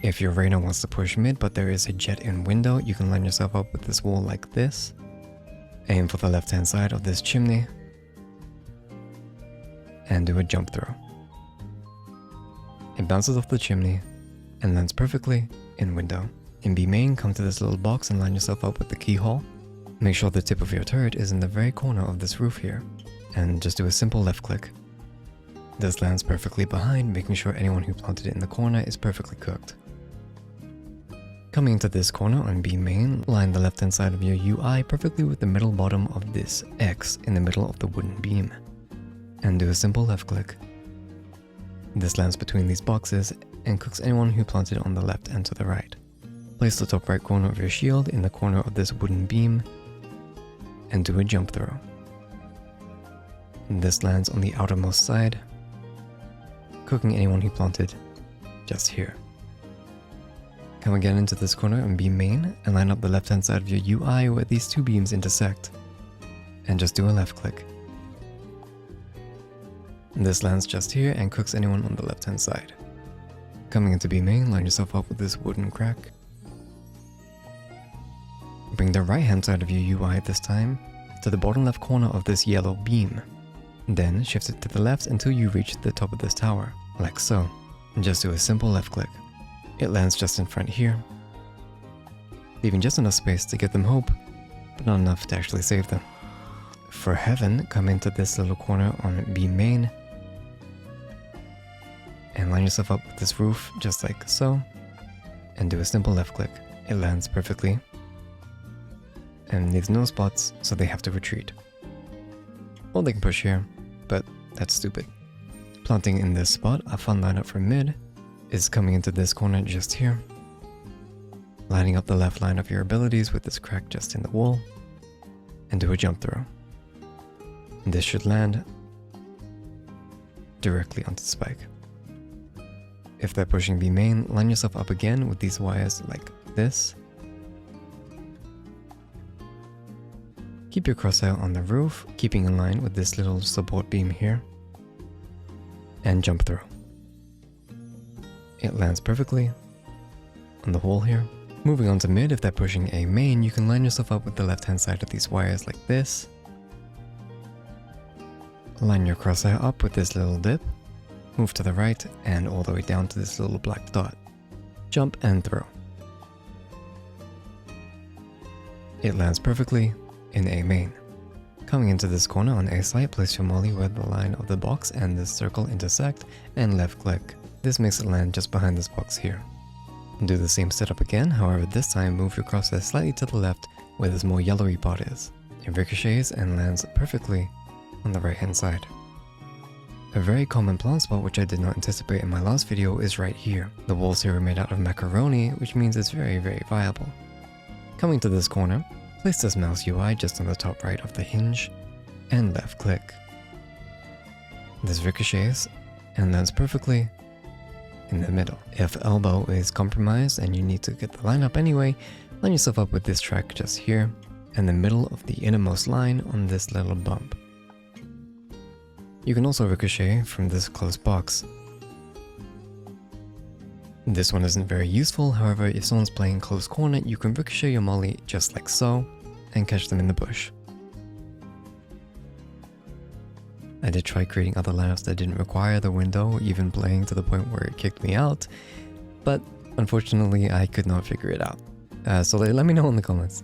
If your Reyna wants to push mid but there is a jet in window, you can line yourself up with this wall like this. Aim for the left hand side of this chimney and do a jump throw. It bounces off the chimney and lands perfectly in window. In B main, come to this little box and line yourself up with the keyhole. Make sure the tip of your turret is in the very corner of this roof here, and just do a simple left click. This lands perfectly behind, making sure anyone who planted it in the corner is perfectly cooked. Coming into this corner on B main, line the left hand side of your UI perfectly with the middle bottom of this X in the middle of the wooden beam, and do a simple left click. This lands between these boxes and cooks anyone who planted it on the left and to the right. Place the top right corner of your shield in the corner of this wooden beam and do a jump throw. This lands on the outermost side, cooking anyone who planted just here. Come again into this corner on B main and line up the left hand side of your UI where these two beams intersect, and just do a left click. This lands just here and cooks anyone on the left hand side. Coming into B main, line yourself up with this wooden crack. Bring the right hand side of your UI this time to the bottom left corner of this yellow beam. Then shift it to the left until you reach the top of this tower, like so. And just do a simple left click. It lands just in front here, leaving just enough space to give them hope, but not enough to actually save them. For heaven, come into this little corner on B main and line yourself up with this roof just like so, and do a simple left click. It lands perfectly and leaves no spots, so they have to retreat. Or they can push here, but that's stupid. Planting in this spot, a fun lineup for mid is coming into this corner just here, lining up the left line of your abilities with this crack just in the wall, and do a jump throw. And this should land directly onto the spike. If they're pushing B main, line yourself up again with these wires like this. Keep your crosshair on the roof, keeping in line with this little support beam here, and jump throw. It lands perfectly on the wall here. Moving on to mid, if they're pushing A main, you can line yourself up with the left hand side of these wires like this. Line your crosshair up with this little dip, move to the right and all the way down to this little black dot. Jump and throw. It lands perfectly in A main. Coming into this corner on A site, place your molly where the line of the box and this circle intersect and left click. This makes it land just behind this box here. Do the same setup again, however this time move your crosshair slightly to the left where this more yellowy part is. It ricochets and lands perfectly on the right hand side. A very common plant spot which I did not anticipate in my last video is right here. The walls here are made out of macaroni, which means it's very viable. Coming to this corner, place this mouse UI just on the top right of the hinge and left click. This ricochets and lands perfectly in the middle. If elbow is compromised and you need to get the line up anyway, line yourself up with this track just here and the middle of the innermost line on this little bump. You can also ricochet from this close box. This one isn't very useful, however if someone's playing close corner, you can ricochet your molly just like so and catch them in the bush. I did try creating other lineups that didn't require the window, even playing to the point where it kicked me out, but unfortunately I could not figure it out. So let me know in the comments.